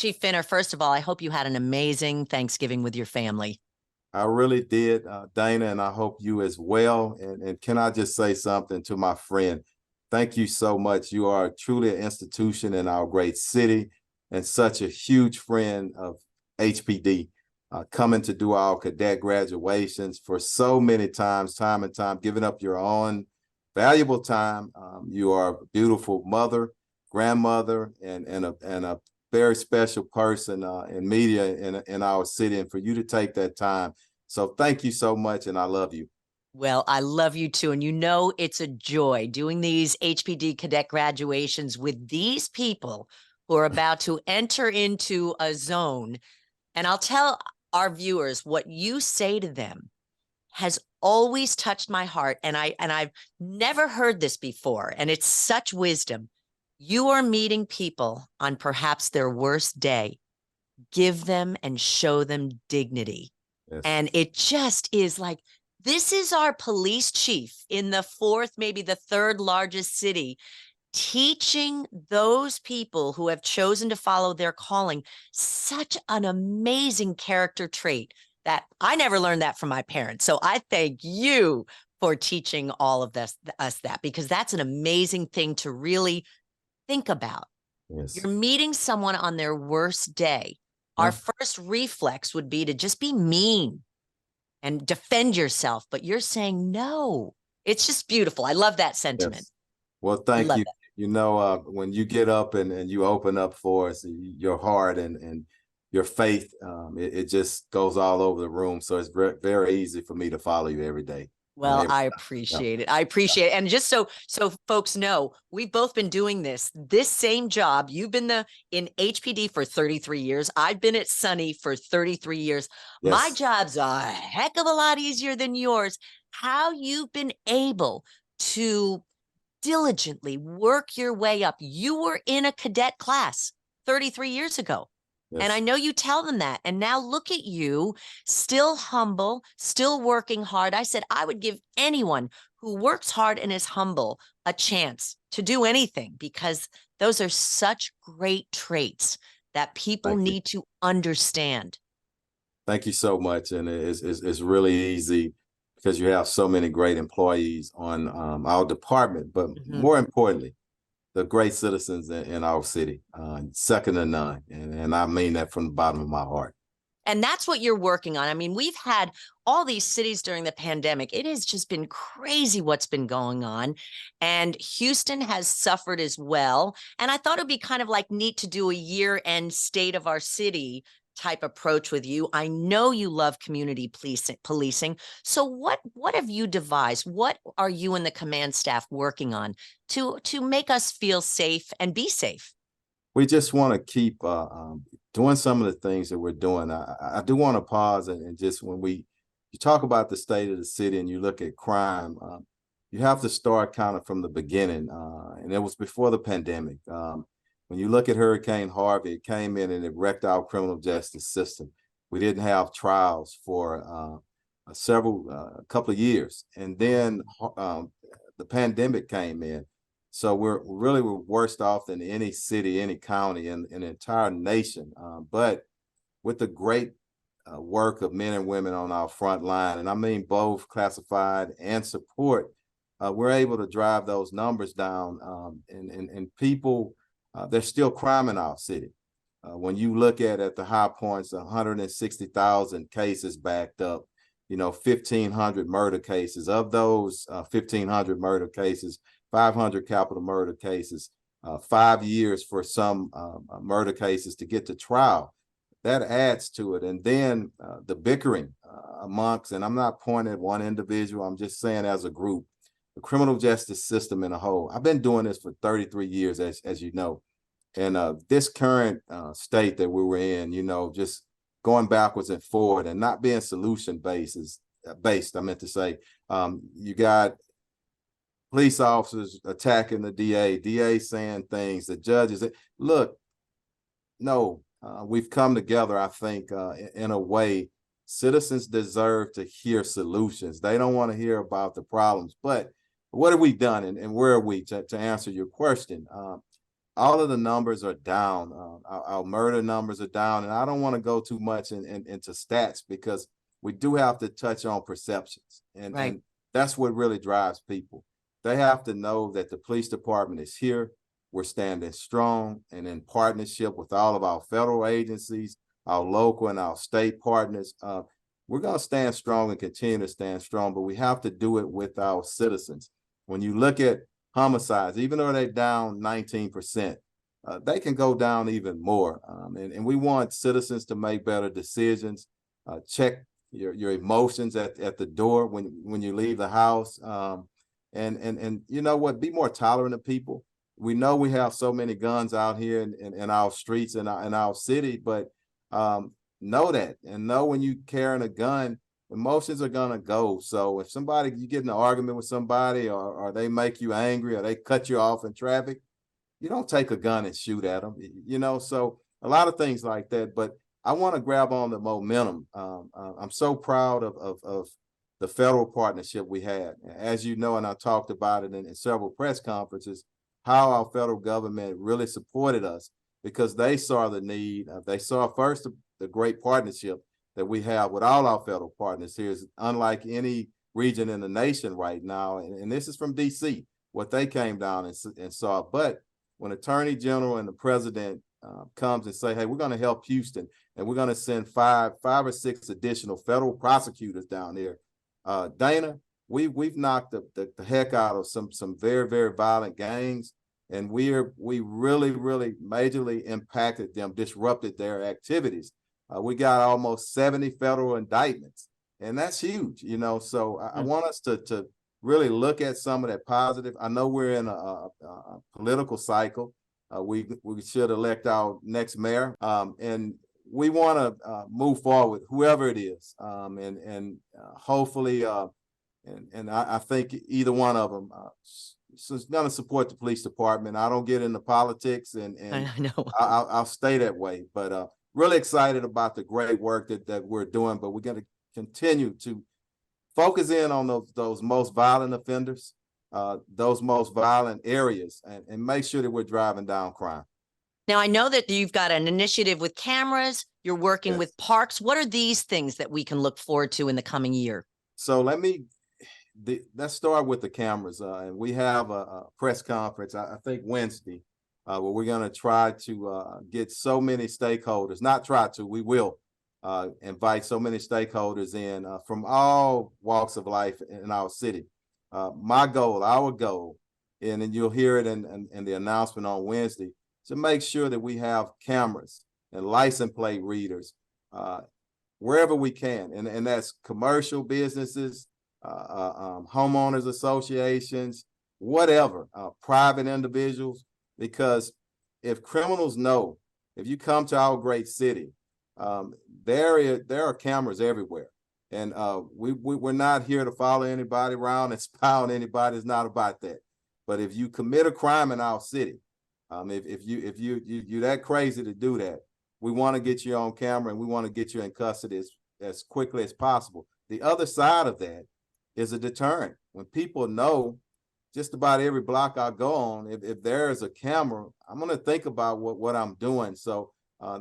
Chief Finner, first of all, I hope you had an amazing Thanksgiving with your family. I really did, Dana, and I hope you as well. And can I just say something to my friend? Thank you so much. You are truly an institution in our great city and such a huge friend of HPD, coming to do our cadet graduations for so many times, time and time, giving up your own valuable time. You are a beautiful mother, grandmother, and a very special person in media in our city, and for you to take that time. So thank you so much, and I love you. Well, I love you too. And you know, it's a joy doing these HPD cadet graduations with these people who are about to enter into a zone. And I'll tell our viewers what you say to them has always touched my heart. And I've never heard this before. And it's such wisdom. You are meeting people on perhaps their worst day. Give them and show them dignity. Yes. And it just is like, this is our police chief in the fourth, maybe the third largest city, teaching those people who have chosen to follow their calling such an amazing character trait that I never learned that from my parents. So I thank you for teaching all of us that, because that's an amazing thing to really think about. Yes. You're meeting someone on their worst day. Our Yeah. first reflex would be to just be mean and defend yourself, but you're saying no. It's just beautiful. I love that sentiment. Yes. Well, I thank love you. that. You know, when you get up and you open up for us, your heart and your faith, it just goes all over the room. So it's very easy for me to follow you every day. Well, Every I time. Yeah. appreciate it. I appreciate it. And just so folks know, we've both been doing this same job. You've been in HPD for 33 years. I've been at Sunny for 33 years. My Yes. job's a heck of a lot easier than yours. How you've been able to diligently work your way up. You were in a cadet class 33 years ago. And I Yes. know you tell them that. And now look at you, still humble, still working hard. I said I would give anyone who works hard and is humble a chance to do anything, because those are such great traits that people Thank you. need to understand. Thank you so much. And it's really easy because you have so many great employees on our department, but Mhm. more importantly, the great citizens in our city, second to none. And I mean that from the bottom of my heart. And that's what you're working on. I mean, we've had all these cities during the pandemic. It has just been crazy what's been going on. And Houston has suffered as well. And I thought it'd be kind of like neat to do a year-end state of our city type approach with you. I know you love community policing. So what have you devised? What are you and the command staff working on to make us feel safe and be safe? We just want to keep doing some of the things that we're doing. I do want to pause and just when you talk about the state of the city and you look at crime, you have to start kind of from the beginning. And it was before the pandemic. When you look at Hurricane Harvey, it came in and it wrecked our criminal justice system. We didn't have trials for a couple of years. And then the pandemic came in. So we're worse off than any city, any county in the entire nation. But with the great work of men and women on our front line, and I mean both classified and support, we're able to drive those numbers down. And people, there's still crime in our city. When you look at the high points, 160,000 cases backed up, 1,500 murder cases. Of those 1,500 murder cases, 500 capital murder cases, 5 years for some murder cases to get to trial. That adds to it. And then the bickering amongst, and I'm not pointing at one individual, I'm just saying as a group, the criminal justice system in a whole. I've been doing this for 33 years, as you know. And this current state that we were in, just going backwards and forward and not being solution based, I meant to say, you got police officers attacking the DA saying things, the judges. Look, no, we've come together, I think, in a way. Citizens deserve to hear solutions. They don't want to hear about the problems. But what have we done and where are we to answer your question? all of the numbers are down. Our murder numbers are down, and I don't want to go too much into stats because we do have to touch on perceptions, and that's what really drives people. They have to know that the police department is here. We're standing strong and in partnership with all of our federal agencies, our local and our state partners. We're going to stand strong and continue to stand strong, but we have to do it with our citizens. When you look at homicides, even though they're down 19%, they can go down even more. And we want citizens to make better decisions. Check your emotions at the door when you leave the house. And you know what, be more tolerant of people. We know we have so many guns out here in our streets and in our city, but know that, and know when you carrying a gun, emotions are gonna go. So if you get in an argument with somebody, or they make you angry, or they cut you off in traffic, you don't take a gun and shoot at them, you know. So a lot of things like that. But I want to grab on the momentum. I'm so proud of the federal partnership we had. As you know, and I talked about it in several press conferences, how our federal government really supported us because they saw the need. They saw first the great partnership that we have with all our federal partners here is unlike any region in the nation right now. And this is from DC, what they came down and saw. But when Attorney General and the President comes and say, hey, we're going to help Houston, and we're going to send five or six additional federal prosecutors down there. Dana, we've knocked the heck out of some very, very violent gangs. And we really, really majorly impacted them, disrupted their activities. We got almost 70 federal indictments, and that's huge, you know. So I want us to really look at some of that positive. I know we're in a political cycle. We should elect our next mayor, and we want to move forward, whoever it is, and hopefully, and I think either one of them is going to support the police department. I don't get into politics, and I know. I'll stay that way, but really excited about the great work that we're doing, but we're going to continue to focus in on those most violent offenders, those most violent areas, and make sure that we're driving down crime. Now, I know that you've got an initiative with cameras. You're working with parks. What are these things that we can look forward to in the coming year? So let's start with the cameras. And we have a press conference, I think Wednesday, where we're going to try to get so many stakeholders, not try to, we will invite so many stakeholders in from all walks of life in our city. My goal, our goal, and then you'll hear it in the announcement on Wednesday, to make sure that we have cameras and license plate readers wherever we can. And that's commercial businesses, homeowners associations, whatever, private individuals, because if criminals know, if you come to our great city, there are cameras everywhere. And we're not here to follow anybody around and spy on anybody. It's not about that. But if you commit a crime in our city, if you're that crazy to do that, we want to get you on camera, and we want to get you in custody as quickly as possible. The other side of that is a deterrent. When people know, just about every block I go on, if there is a camera, I'm going to think about what I'm doing. So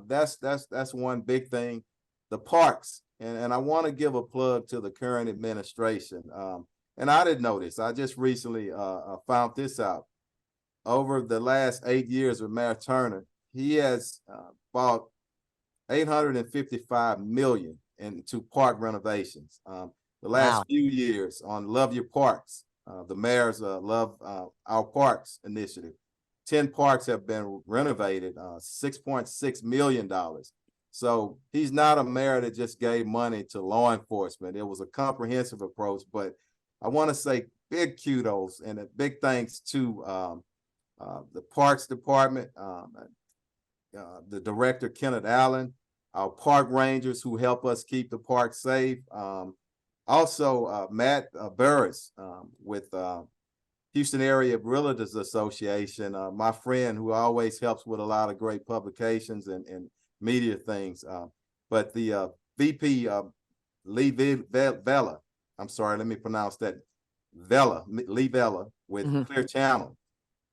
that's one big thing. The parks, and I want to give a plug to the current administration. And I didn't know this. I just recently found this out. Over the last 8 years with Mayor Turner, he has bought $855 million into park renovations. The last few years on Love Your Parks, the mayor's Love Our Parks initiative, 10 parks have been renovated, $6.6 million. So he's not a mayor that just gave money to law enforcement. It was a comprehensive approach, but I want to say big kudos and a big thanks to the Parks Department, the director, Kenneth Allen, our park rangers who help us keep the park safe. Also, Matt Burris with Houston Area Realtors Association, my friend who always helps with a lot of great publications and media things. But the VP, Lee Vela, I'm sorry, let me pronounce that, Lee Vela with Clear Channel.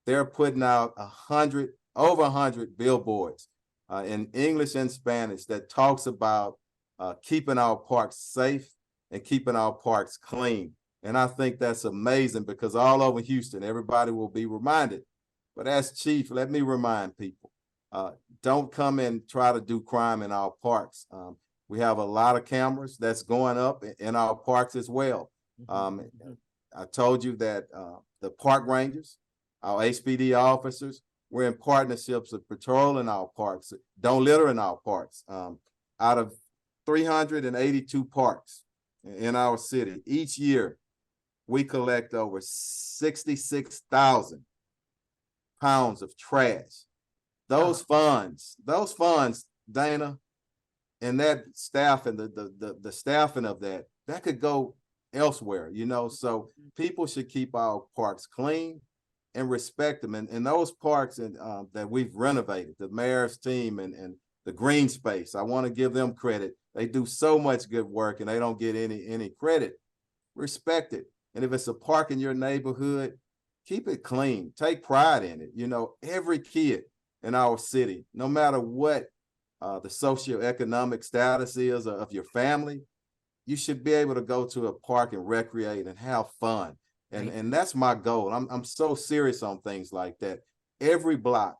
They're putting out 100 over 100 billboards in English and Spanish that talks about keeping our parks safe and keeping our parks clean. And I think that's amazing because all over Houston, everybody will be reminded. But as chief, let me remind people, don't come and try to do crime in our parks. We have a lot of cameras that's going up in our parks as well. I told you that the park rangers, our HPD officers, we're in partnerships of patrolling our parks. Don't litter in our parks. Out of 382 parks in our city, each year, we collect over 66,000 pounds of trash. Those funds, Dana, and that staff and the staffing of that could go elsewhere, you know. So people should keep our parks clean and respect them. And those parks that we've renovated, the mayor's team and the green space, I want to give them credit. They do so much good work and they don't get any credit. Respect it. And if it's a park in your neighborhood, keep it clean. Take pride in it. You know, every kid in our city, no matter what the socioeconomic status is of your family, you should be able to go to a park and recreate and have fun. And that's my goal. I'm so serious on things like that. Every block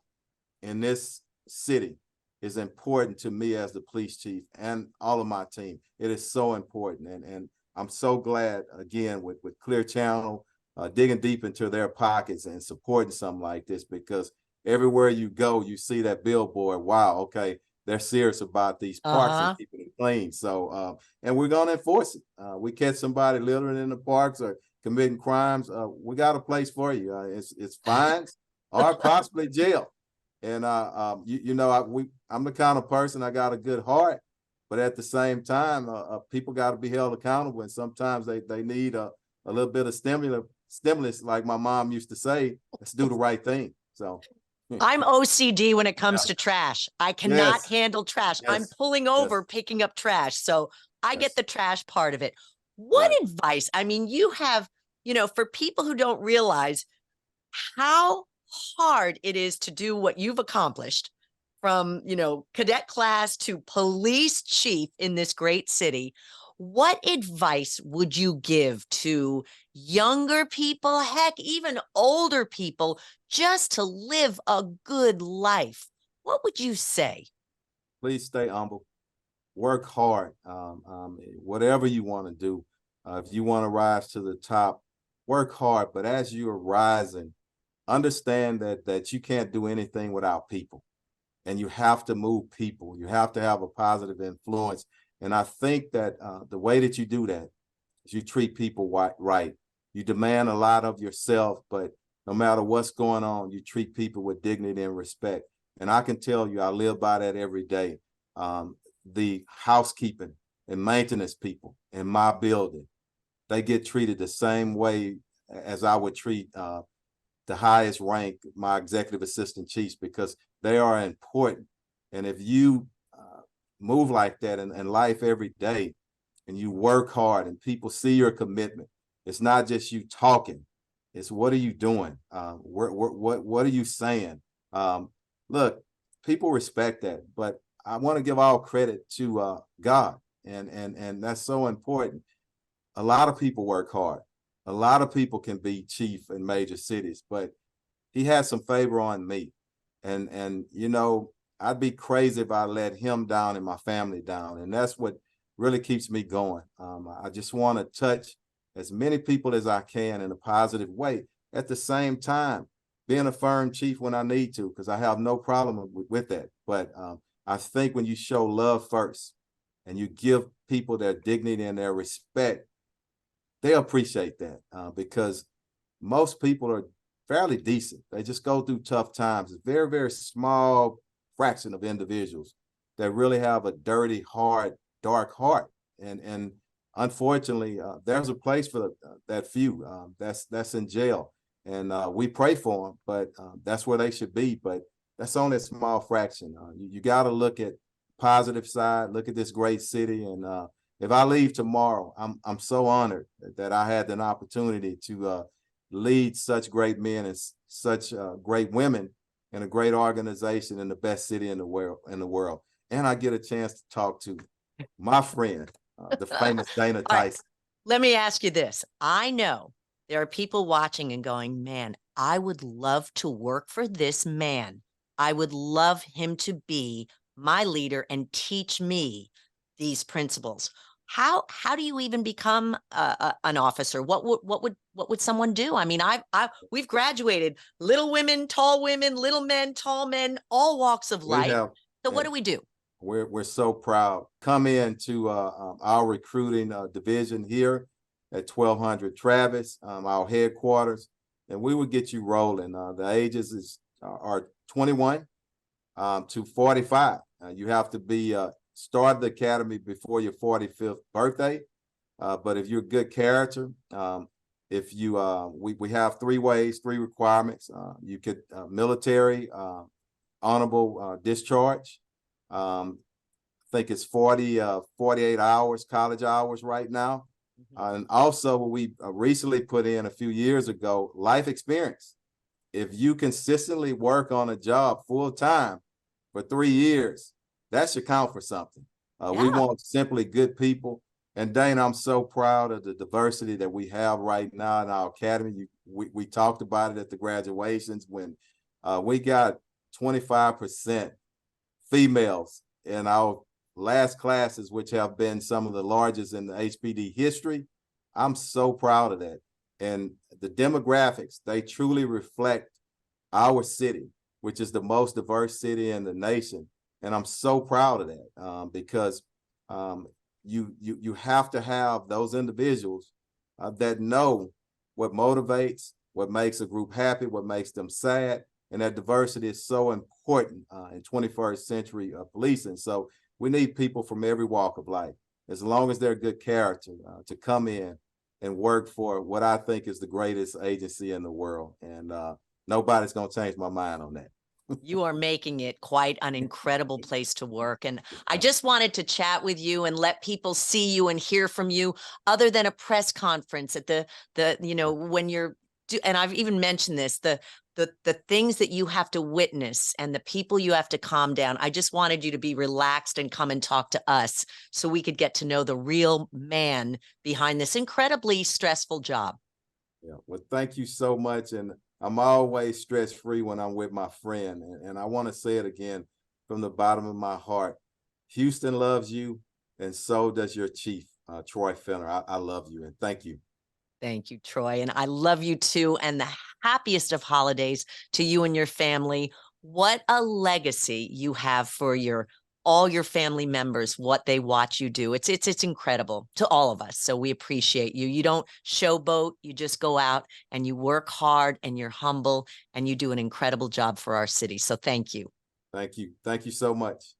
in this city is important to me as the police chief and all of my team. It is so important. And I'm so glad, again, with Clear Channel digging deep into their pockets and supporting something like this, because everywhere you go, you see that billboard. Wow, okay, they're serious about these parks and keeping it clean. So, and we're going to enforce it. We catch somebody littering in the parks or committing crimes, we got a place for you. It's fines or possibly jail. And you know, I'm the kind of person, I got a good heart, but at the same time, people got to be held accountable, and sometimes they need a little bit of stimulus, like my mom used to say. Let's do the right thing. So I'm OCD when it comes to trash. I cannot handle trash. I'm pulling over, picking up trash. So I get the trash part of it. What advice? I mean, you have, you know, for people who don't realize how hard it is to do what you've accomplished, from, you know, cadet class to police chief in this great city, what advice would you give to younger people, heck, even older people, just to live a good life? What would you say? Please stay humble, work hard, whatever you want to do. If you want to rise to the top, work hard. But as you are rising, understand that you can't do anything without people, and you have to move people. You have to have a positive influence. And I think that the way that you do that is you treat people right. You demand a lot of yourself, but no matter what's going on, you treat people with dignity and respect. And I can tell you, I live by that every day. The housekeeping and maintenance people in my building, they get treated the same way as I would treat the highest rank, my executive assistant chiefs, because they are important. And if you move like that in life every day, and you work hard and people see your commitment, it's not just you talking, it's what are you doing? What are you saying? Look, people respect that, but I want to give all credit to God, and that's so important. A lot of people work hard. A lot of people can be chief in major cities, but he has some favor on me. And you know, I'd be crazy if I let him down and my family down. And that's what really keeps me going. I just want to touch as many people as I can in a positive way. At the same time, being a firm chief when I need to, because I have no problem with that. But I think when you show love first and you give people their dignity and their respect, they appreciate that, because most people are fairly decent. They just go through tough times. It's very, very small fraction of individuals that really have a dirty, hard, dark heart. And unfortunately, there's a place for that few that's in jail. And we pray for them, but that's where they should be. But that's only a small fraction. You got to look at positive side, look at this great city. And if I leave tomorrow, I'm so honored that I had an opportunity to lead such great men and such great women in a great organization in the best city in the world. And I get a chance to talk to my friend, the famous Dana All right, Tyson. let me ask you this. I know there are people watching and going, man, I would love to work for this man. I would love him to be my leader and teach me these principles. How do you even become an officer? What would someone do? I mean, we've graduated, little women, tall women, little men, tall men, all walks of We life. have, So what and do we do? we're so proud. Come into our recruiting division here at 1200 Travis, our headquarters, and we will get you rolling. The ages are 21 to 45. You have to be start the academy before your 45th birthday. But if you're a good character, if you we have three requirements. You could military, honorable discharge. I think it's 48 hours, college hours right now. And also we recently put in a few years ago, life experience. If you consistently work on a job full time for 3 years, that should count for something. We Yeah. want simply good people. And Dana, I'm so proud of the diversity that we have right now in our academy. We talked about it at the graduations when we got 25% females in our last classes, which have been some of the largest in the HPD history. I'm so proud of that. And the demographics, they truly reflect our city, which is the most diverse city in the nation. And I'm so proud of that because you have to have those individuals that know what motivates, what makes a group happy, what makes them sad. And that diversity is so important in 21st century policing. So we need people from every walk of life, as long as they're good character, to come in and work for what I think is the greatest agency in the world. And nobody's going to change my mind on that. You are making it quite an incredible place to work. And I just wanted to chat with you and let people see you and hear from you other than a press conference at when you're, and I've even mentioned this, the things that you have to witness and the people you have to calm down. I just wanted you to be relaxed and come and talk to us so we could get to know the real man behind this incredibly stressful job. Yeah, well, thank you so much. And I'm always stress-free when I'm with my friend. And I want to say it again from the bottom of my heart. Houston loves you, and so does your chief, Troy Fenner. I love you, and thank you. Thank you, Troy. And I love you too. And the happiest of holidays to you and your family. What a legacy you have for all your family members, what they watch you do. It's incredible to all of us. So we appreciate you. You don't showboat, you just go out and you work hard and you're humble and you do an incredible job for our city. So thank you. Thank you. Thank you so much.